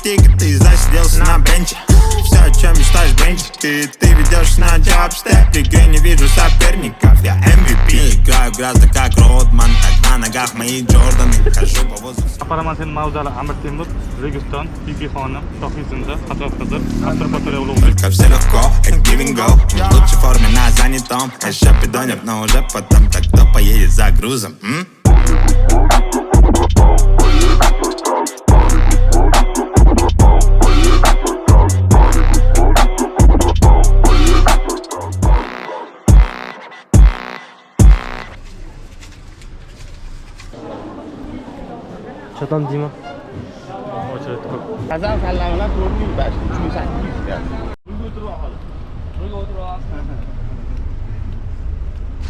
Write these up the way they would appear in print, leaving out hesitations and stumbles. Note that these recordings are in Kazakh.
тикет, ты засиделся на бенче. Все, о чем мечтаешь, бенчик. Ты ведешь на джабстеп. В лиге не вижу соперников, я MVP. Играю грязно, как Родман, так на ногах мои Джорданы. Хожу по воздуху. Aparaman sen Mavzali Amir Temur, Registon, Pipi Xonim, Shohizinda, Qatar Qizir, Qasr Ulug'bek. Как все легко, это give and go. В лучшей форме на занятом. Еще пидонят, но уже потом. Так кто поедет за грузом? Что там, Дима? Очередь ko'p. Azam sallamlar 4.5, 3.8.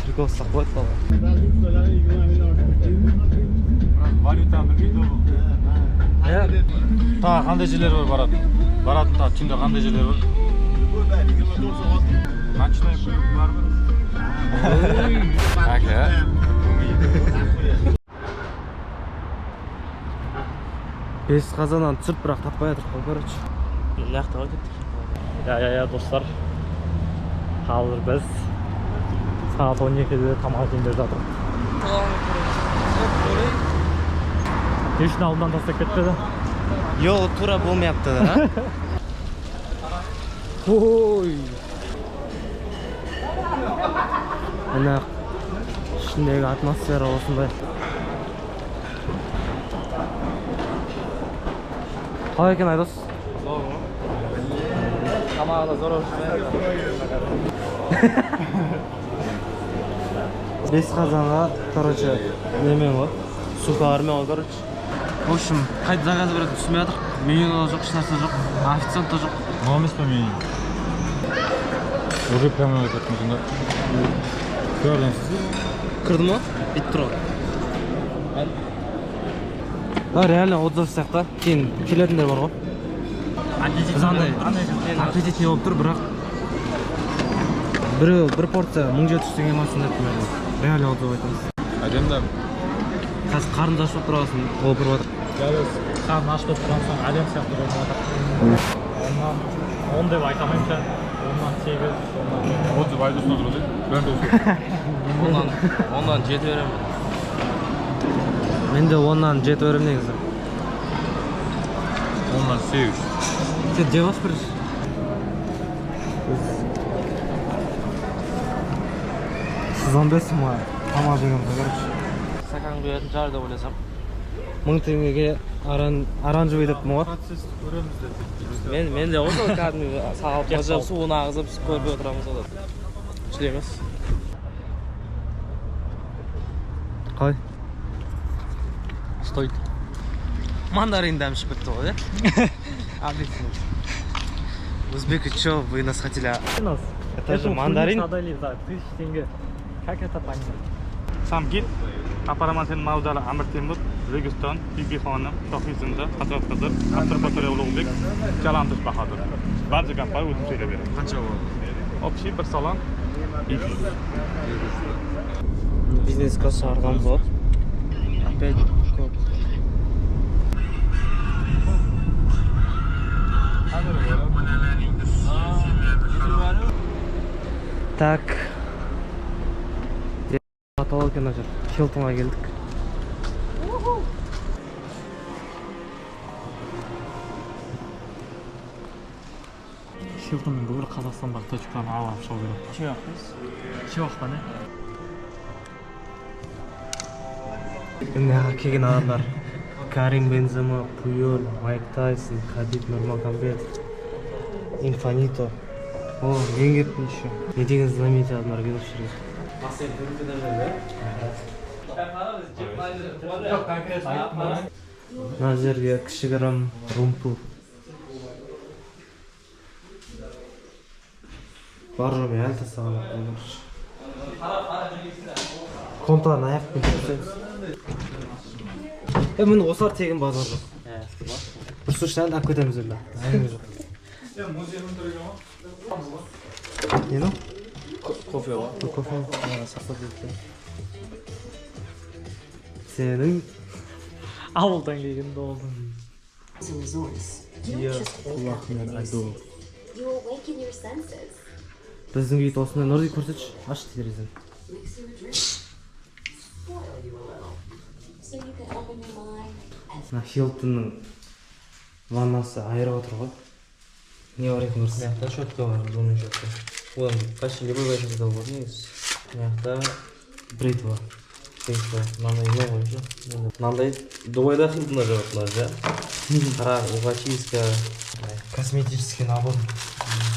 Прикол сахват бала. Valyutani bilmaydi bu. Ta qanday joylar bor boradi? Boradi ta tunda qanday joylar bor? Nocnoy barmi? Aka. Бес қазаннан түсіріп, бірақ таппай жатырмық қой, короче. Лақтыға кеттік. Ya dostlar. Hazır biz saat 12'de tamam jeyib жатырмыз. Ешін алдынан тастап кетті де. Yo'q, тура bo'lmayapti da. Oy. Ana shundagi atmosfera osmonda. Қалай екен Айдос? Тамағына зор olsun. Бес қазанға, короче, немен ғой. Сухармен ғой, короче. В общем, қайда заказ береді түсінбей жатыр. Менюда жоқ, ешнәрсе жоқ, официантта жоқ. Мынау емес пе меню? Уже прямо айтатын сонда. Көрдіңіз? Кірді ма? Бит тұр. Да, реально отзыв сияқты. Кейін келетіндер бар ғой. Біз андай аппетитный болып тұр, бірақ бір порция 1700 теңге масын деп тұрмайды. Реально отзыв айтамыз. Әдемді. Қазір қарынды ашып тұрғасын, ол бір батыр. Қарын ашып тұрған соң әдем сияқты болып жатыр. Оннан 10 деп айтамайынша, оннан 8, оннан... Отзыв Айдос отыр ғой, бәрін де осы. Ondan 7 veremem. Ben de ondan 7 veremem негізі. Ondan 8. Sen cevap ver. Siz 15'sin var. Tamam diyorum короче. Sakan qo'yатын шығар деп ойласам. 1000 теңгеге оранжевый деп ма? Men de o'sha kәдімгі сағалып қажап суын ағызып көріп отырамыз олар. Шлемес. Қалай? Стоит. Мандарин дәмші бітті ғой, да? Объективно. Узбеки, что вы нас хотели? Это же мандарин. Продали за 1000 тенге. Как это понять? Сам гид. Aparaman sen Mavzali Amir Temur, Registon, Pipi Xonim, Shohizinda, Qatar Qizir, Qasr Ulug'bek, Jalandish Bahodir. Barcha kompaniya o'zim cheklab beradi. Qancha bo'ldi? Общий bir salon 200. Бизнес класс арғамыз ғой. Опять көп. Так. Аталау екен ажыр. Хилтонға келдік. Хилтонның бүкіл Қазақстандағы точкаларын алып шығу керек. Чевақ па не? Мына келген адамдар. Карим Бензема, Пуйол, Майк Тайсон, Хабиб Нурмагомедов, Инфанито. О, мен кеттім еще. Не деген знаменитый адамдар келіп жүреді. Мына жерге кішігірім румпу. Бар жоқ, мен әлі тастаған жоқпын. Контаны аяқпен жүрсеңіз. Міне осылар тегін базар жоқ. Бір сушты әлі алып кетеміз енді. Әңгіме жоқ. Не ну? Кофе ғой. Кофе. Сақтап кетті. Сенің Ауылдан келген болдың. Iya, құлақмен айду. You awaken your senses. Біздің үй осындай нұрды көрсетші. Аш терезені. Mix you a drink. Spoil you a little. So you can open your mind. Мына Хилтонның ваннасы айырып отыр ғой. Не бар екен көрсін? Мына щетка бар, зумный щетка. Одан почти любой вариантта болады негізі. Мына бритва. Мынандай не қойшы. Мынандай Дубайда Хилтонда жататындар ja. Қара, зачиска, косметический набор.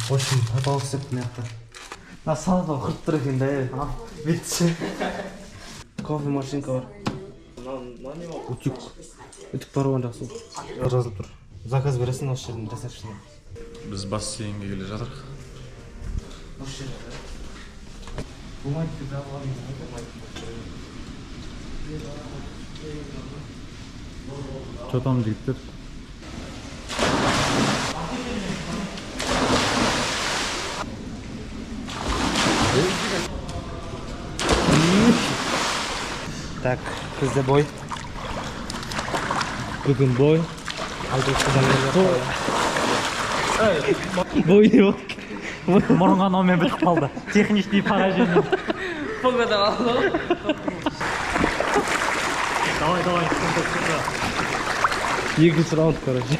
В общем, таталық істеп мынақты. Мына салып қырып тұр екен да. Бүйтші. Кофе машинка бар. Утюг. Ütіп бар оған жақсы. Жазылып тұр. Заказ бересің осы жерден жасақшыны. Біз бассейнге келе жатырық. Осы жерде. Болмайды деп алғанын Что там жігіттер? Так, бізде бой. Бүгін бой. Бой не болды. Мұрынға номен бітіп қалды. Техничный поражение. Погода қалды. Давай. Екінші раунд, короче.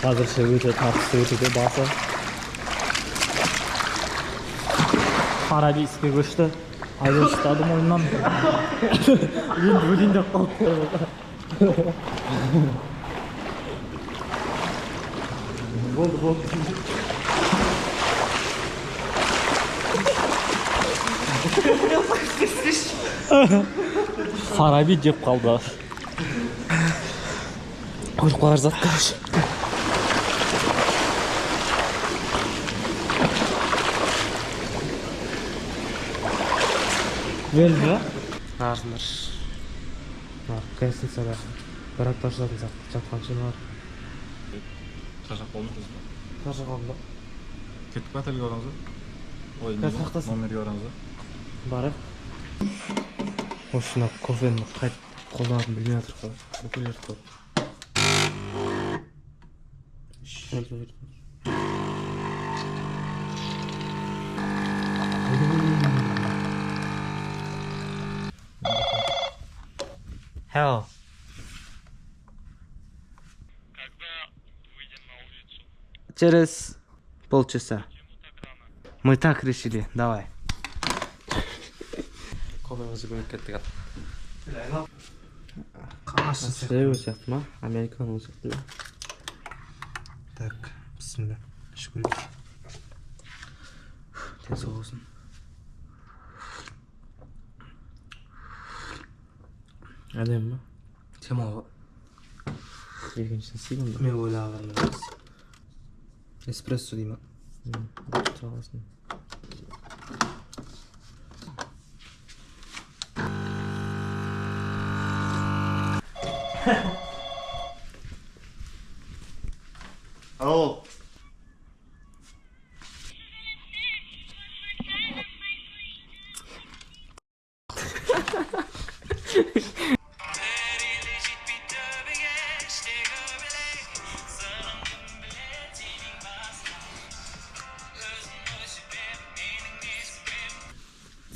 Қазірше өте тартысты өтуде басы. Парадиске көшті. Айдос ұстады мойнынан. Енді өлейін деп қалды. Болды. Фараби деп қалды. Қойып қалар зат, короче. Өлді ме? Арзындар. Гостиницада бір апта жатқан жер бар. Шашақ болмыз ба? Қажа қалды ба? Кеттік па отельге барамыз ба? Ой, номерге барамыз ба? Барып. Осына кофені қайт қолданатын білмей жатыр қой. Бүкіл жерді қой. Hello. Через полчаса. Мы так решили. Давай. Кофемізді көмек кеттік ат. Шеу сияқты ма? Американ сияқты ма? Так, бісміллә. Іш көрейік. Тез болсын. Әдем ба? Темаға. Екіншісін сигім ба? Мен ойлағанмын емес. Эспрессо деймін. Тұрағасын. Алло.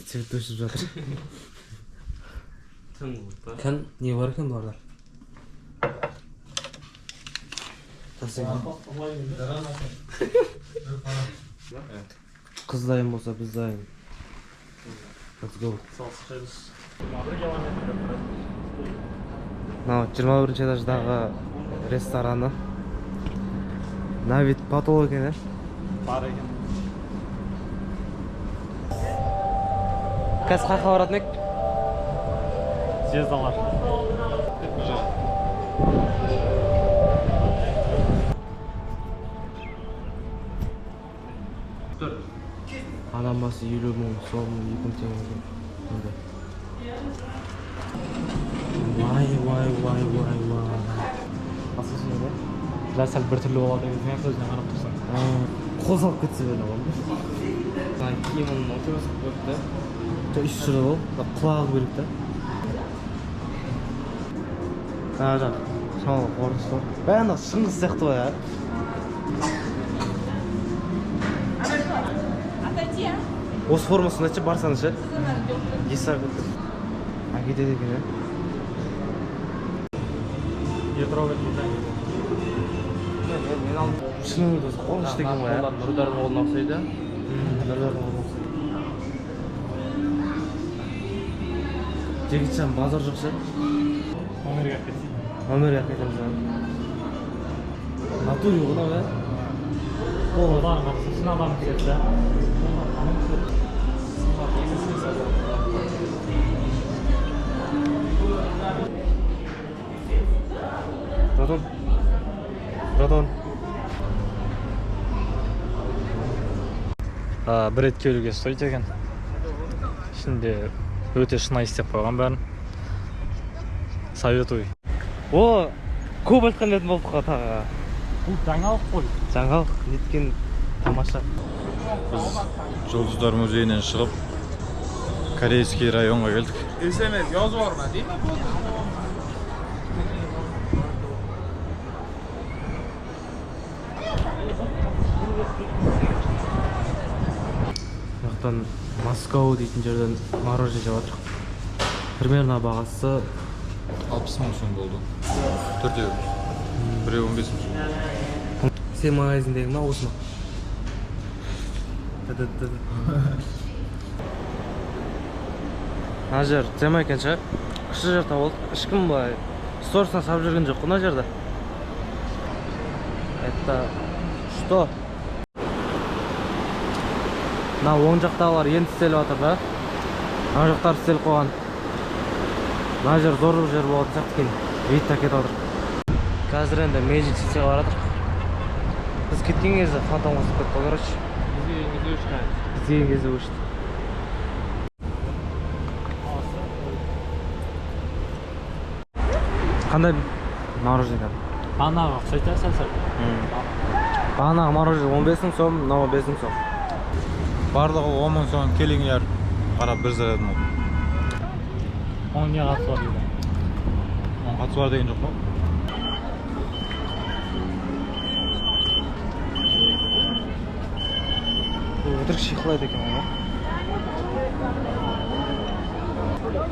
Цвет өшіп жатыр. Кән не бар екен бұларда? Қыз дайын болса біз дайын. Let's go. Мынау 21-ші этаждағы рестораны. Навид потол екен, Бар екен. Қазір қаққа баратын ек? Звездалар. Адам басы 50 мың, сол мың, 2 мың теңге. Вай. Басқасын еді. Жай сәл бір түрлі болады деген сөзіне қарап тұрсаң. қол салып кетсе böyle болды. Киімін мотивация қойып та. Үш жүрі ол, құлағы керек та. Жаңа шамалы қорынысы бар. Бәрі шыңғыс сияқты ғой ә. Осы формасында ше барсаңыз ше. Есар кетті. Кетеді екен ә. Ятровый дизайн. Мен алдым. Шынымен өзі қол іштеген ғой ә. Нұрдардың қолына ұқсайды. Нұрдардың қолына ұқсайды. Жегітжан базар жоқ ше. Номерге кетсін. Номерге кетеміз ә. Натури ғына бә. Одан шын адам кетті. Радон. Бір рет келуге стоит екен. Ішінде өте шынайы істеп қойған бәрін. Советую. О, көп айтқан едім болды ғой тағы. Бұл жаңалық қой. Жаңалық неткен тамаша. Біз Жұлдыздар музейінен шығып, Корейский районға келдік. SMS yazı var mı değil mi? Жақтан Москва дейтін жерден мороженое жеп жатырмық. Примерно бағасы 60 мың сом болды. Төртеу. Біреу 15 мың сом. сен магазиндегі ма осы ма? Мына жер тема екен ше. Кіші жер табылды. Ешкім былай сторисына салып жүрген жоқ мына жерде. Это что? Мына оң жақтағылар енді істеліп жатыр да. Мына жақтар істеліп қойған. Мына жер зор жер болатын сияқты екен. Вид кетіп жатыр. Қазір енді Magic City'ға баратыр. Biz ketken кезде фантом қосып кетті, короче. Biz келген кезде өшті. Қандай мороженое? Бағанағы ұқсайды сәл-сәл. Бағанағы мороженое 15 мың сом, мынау 5 мың сом. Барлығы 10 мың сом келіңер қарап бір зарядын ол. Оның не қатысы бар дейді? Қатысы бар деген жоқ қой. Өтірік шиқылайды екен ғой.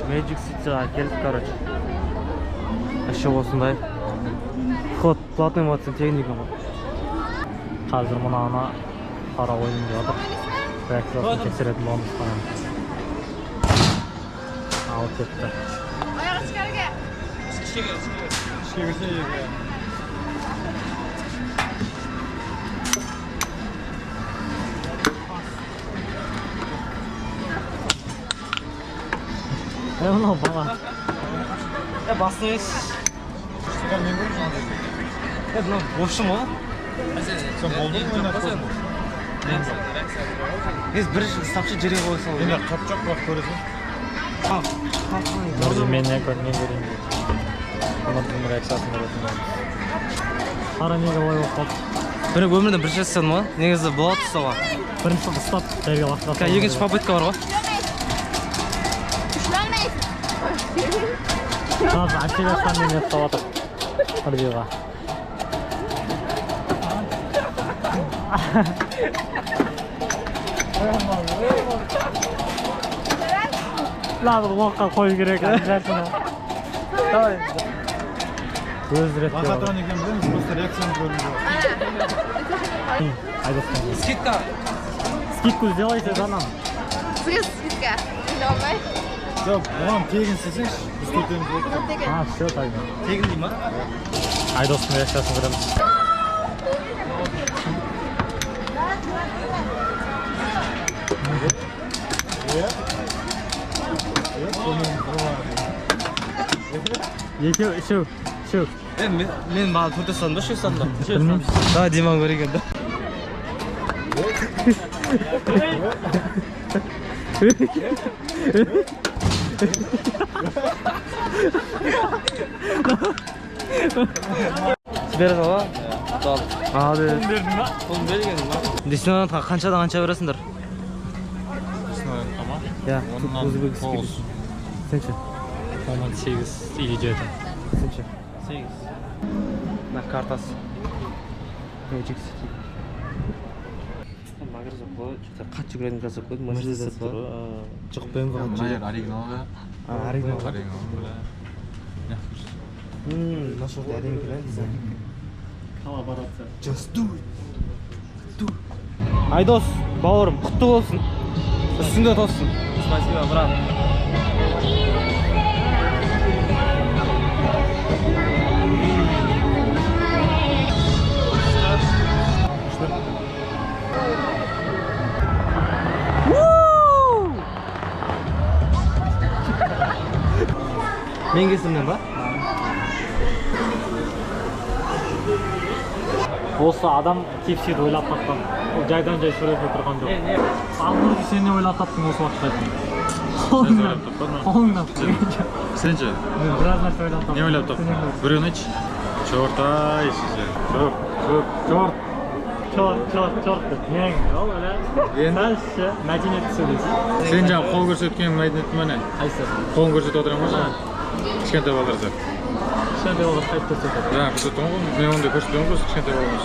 Magic City'ға келдік, короче. Еще осындай. Вход платный болатын тегін екен ғой. Қазір мұнағына қара ойын деп жатыр. Реакциясын тексеретін боламыз қана. Алып кетті. Мынау бала. Басын емес. Мынау бошым ғой. Сен болдың ойнап қойдың? Біз бір стапшы жерге қойсың. Енді қапчақ бірақ көресің. Мен көрейін. Бұның реакциясын көретін боламыз. Қара неге олай болып қалды? Бір өмірден бір жасадым ғой. Негізі болады ұстауға. Бірінші ұстап, жерге лақтырып. Екінші попытка бар ғой. Қазір активиясынан мен ұстап жатыр. Бірдейға. Лағы уаққа қою керек. Өз рет. Лохотрон екен білеміз, просто реакцияны көрінді. Скидка. Скидку сделайте за нам. Скидка. Новый. Жоқ, бұған тегін істесеңші, біз төлтеміз болды. Все тогда. Тегін дей ма? Айдостың реакциясын көреміз. Екеу, үшеу. Мен маған төрт ұстадым ба, үшеу ұстадым ба? Білмеймін. Да, Диман көреген да. Жібері сала. Құтты алдық. Abi. Бердің ба? Пұлын бергенім ба? Диснейленд қаншадан қанша бересіңдер? Ama Ya, ondan Uzbek olsun. Сенші? Ondan 8 или 7. Сенші? 8. На картасы. Magic City. Магар жоқ қой. Қатты жүгіретін красок қойды. Мерседес тұр. Жоқ, BMW ға Bunlar original ve Оригинал. original böyle. Ne yapıyorsun? Нашыл әдемі екен, дизайн. Коллаборация. Just do it. Айдос, бауырым, құтты болсын. Үстіңде тосын. Спасибо, брат. Мен кесімнен ба? Осы адам кепсиді ойлап тапқан. Ол жайдан жай сөйлеп отырған жоқ. Ал нұрды сен не ойлап таптың осы уақытта? Қолыңнан. Sence? Мен біраз нәрсе ойлап таптым. Ne öyle yaptın? Bürün hiç. Çortay size. Çort. Çort деп. Нең, ол өлі. Сәлші, мәдениетті сөйлейсің. Sen canım kol gösterken maydanoz mı ne? Қайсы? Kol gösterip oturan mı sen? Kişkente balırsa. Кішкентай балдар қайтып көрсетеді. Ya biz oturan mı? Ben onu da gösteriyorum kız kişkente balırmış.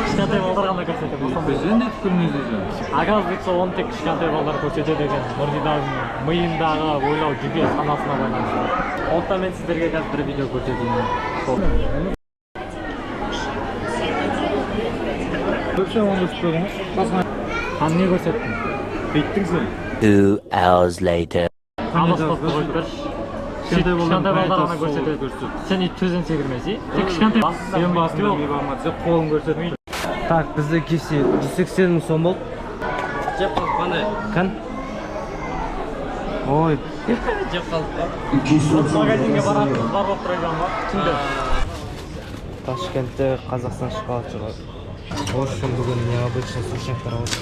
Кішкентай балдар ғана көрсетеді. Biz de tükürmeyiz diyeceğim. Оказывается, оны тек кішкентай балдар көрсетеді деген Нұрдидардың миындағы ойлау жүйке санасына байланысты. Ондықтан мен сіздерге қазір бір видео көрсетейін. Көпше оны көрсетпедіңіз? Қан не көрсеттің? Bittin sen. 2 hours later. Алыстапты қойып берші. Кішкентай балдар ғана көрсетеді. Сен төзен секірмесі. Тек кішкентай Sen basında bir bakmadı. Sen kolun göstermeyin. Так, бізде кесе 180 мың сом болды. Жеп қалдық қандай? Қан? Ой. Жеп қалдық па? магазинге барамыз, бар болып тұрған ба? Түнде. Ташкентте Қазақстан шоколадшылар. В общем, бүгін необычный сушняктар болды.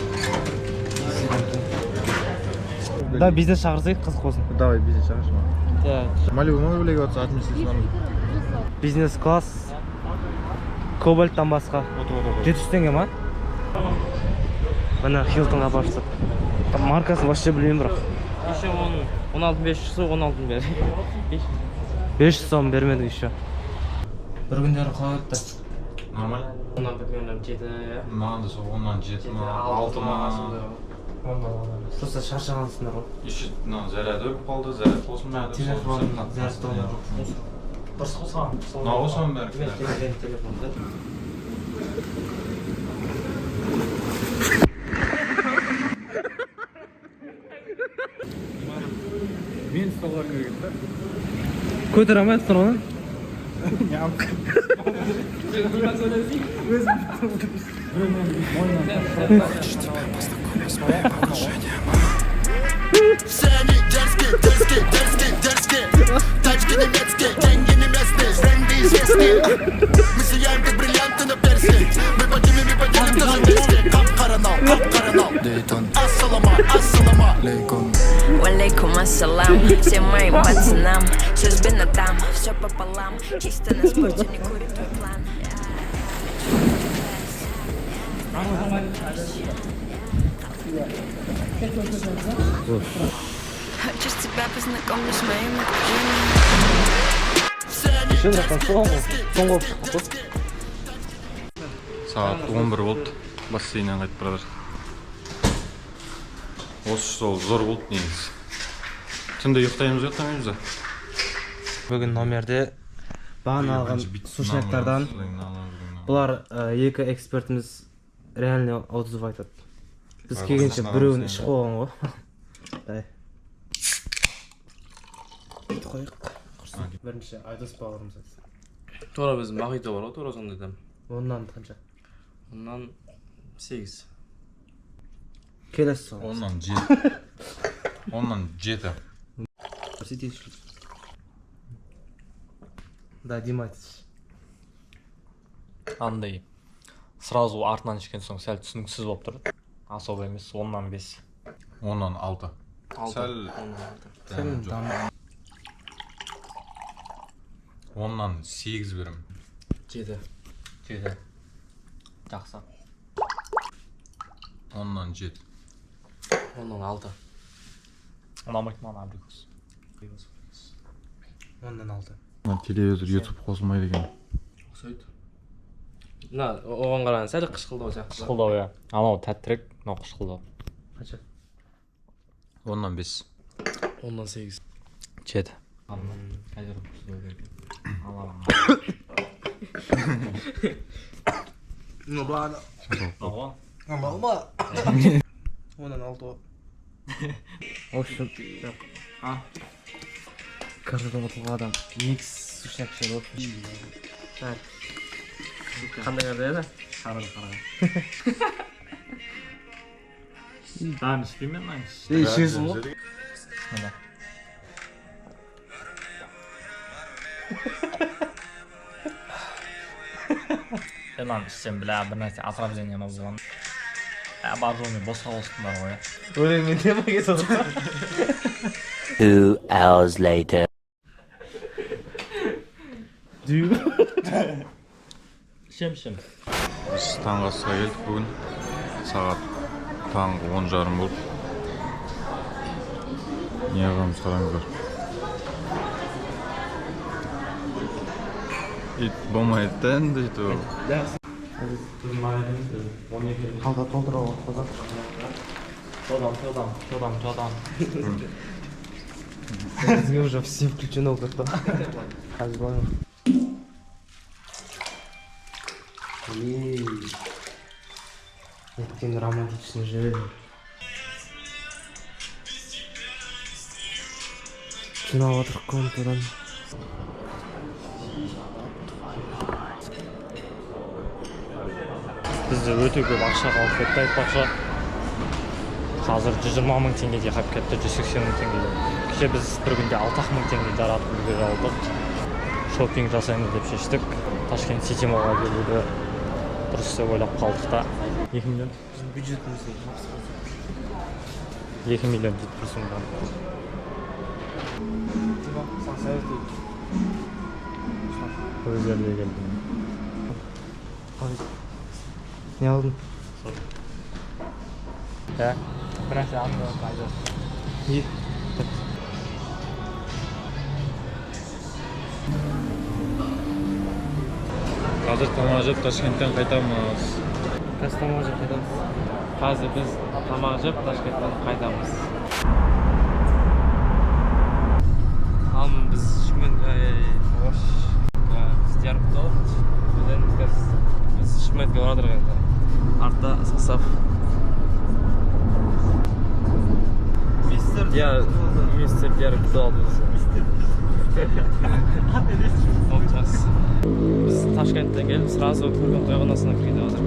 Да, бизнес шақырсайық, қызық болсын. Давай bizi çağırma. Так. Малюбу мы билеге отса администрациялар. Бизнес-класс. Кобальттан басқа. Otur. 700 теңге ма? Мына Хилтонға барсақ. Маркасын вообще білмеймін бірақ. Еще 16.500 су, 16 бер. 500 сом бермедік еще. Бір күндері қалай өтті? Normal. Ondan bilmiyorum, 7 ya. Mağda sol ondan 7 mi? 6 mı? Просто шаршағансыңдар ғой. İşte zararda ölüp kaldı. Zarar olsun ben de. Телефон зарядта жоқ. Дұрыс қылсаң. Ne olsun belki. Телефонда. Ben stollar görüyorum. Көтер алмай тұр ғой. Сцене дерзкие, тачки немецкие, деньги неместные, бренды известные. Мы сияем как бриллианты на персне, мы поделим тоже вместе. Кап-каранал, Дейтон. Ассалама алейкум. Алейкум ассалам, всем моим пацанам. Судьбина там, все пополам. Чисто на спорте, не курит твой план. Хочу с тебя познакомлюсь с моими кузинами. Шын жақтан соңғы болып шықтық қой. Saat 11 болды. Бассейннен қайтып бара жатырмыз. Осы сол зор болды негізі. Түнде ұйықтаймыз ба? Бүгін номерде бағана алған сушняктардан бұлар екі экспертіміз реально отзыв айтады. Біз келгенше біреуін ішіп қойған ғой. Қойық. Бірінші Айдос бауырымыз айтсын. Тура біздің мағита бар ғой, тура сондай дәм. Оннан қанша? Ondan 8. Келесі сол. Ondan 7. Ondan 7. Да, Дима айтсын. Андай сразу артынан ішкен соң сәл түсініксіз болып тұрды. Особо емес, 10-нан 5. Ondan 6. Сәл Сәл Ondan 8 берем. 7. 7. Жақсы. 10-dan 7. 10-dan 6. Ұнамайды маған абрикос. 10-dan 6. Телевизор, YouTube қосылмайды екен. Ұқсайды. Оған қарағанда сәл қышқылдау сияқты. Қышқылдау, иә. Анау тәттірек, мынау қышқылдау. Қанша? 10-dan 5. 10-dan 8. 7. Қазір ұқсылау керек. Ну, ладно. Ого. Алма. 10-dan 6. Общем, каждый ұтылған адам микс сушняк ішеді ғой. Так. Қандай көрді еді? Қарады. Дайын ішпеймен, дайын іш. Ішесің ғой? Мына. Мен ішсем білә, бір нәрсе отравление болған. Бар жолмен босқа болсын бар ғой. Өлеңмен не ма кетеді? 2 hours later. Шем. Біз таңғы асқа келдік бүгін. Сағат таңғы 10:30 болды. Не қыламыз қараңыздар. Ит болмайды да енді ит ол. Қалда толтыра отқыза. Жодан. Бізге уже все включено как-то. Қазір болайын. Еттен романтичный жер. Жинап отырық комнатадан. Бізді өте көп ақша қалып кетті айтпақшы. Қазір 120 мың теңгеге қалып кетті, 180 мың теңгеге. Кеше біз бір күнде 60 мың теңге жаратып үлгере алдық. Шоппинг жасаймыз деп шештік. Ташкент Сити Моллға келуді дұрыс деп ойлап қалдық та. 2 миллион. Біздің бюджетімізде 2 миллион деп тұрсың ба. Саған советую. Өздеріне келдім. Не алдың? Ә, бір нәрсе аңды қайды. Не? Қазір тамақ жеп Ташкенттен қайтамыз. Қазір тамақ жеп қайтамыз. Қазір біз тамақ жеп Ташкенттен қайтамыз. Ал біз Шымкентке жарып қалып, біз Шымкентке барадық енді. Артта сасап. Мистер Дияр күтіп алды бізді. Біз Ташкенттен келіп, сразу көрген тойханасына кірді қазір.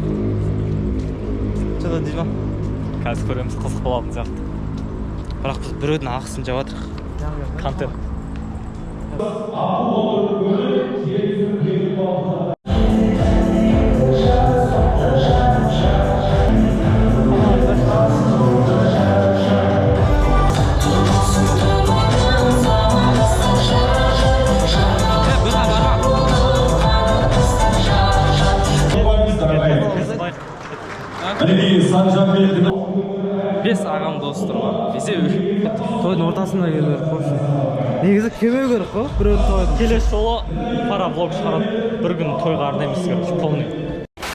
Что дейді ма? Қазір көреміз, қызық болатын сияқты. Бірақ біз біреудің ақысын жеп жатырық. Контент. Бес ағам дос тұрған. Бесеу. Тойдың ортасында келу керек қой. Негізі келмеу керек қой, біреудің тойын. Келесі жолы пара влог шығарады. Бір күн тойға арнаймыз, короче, полный.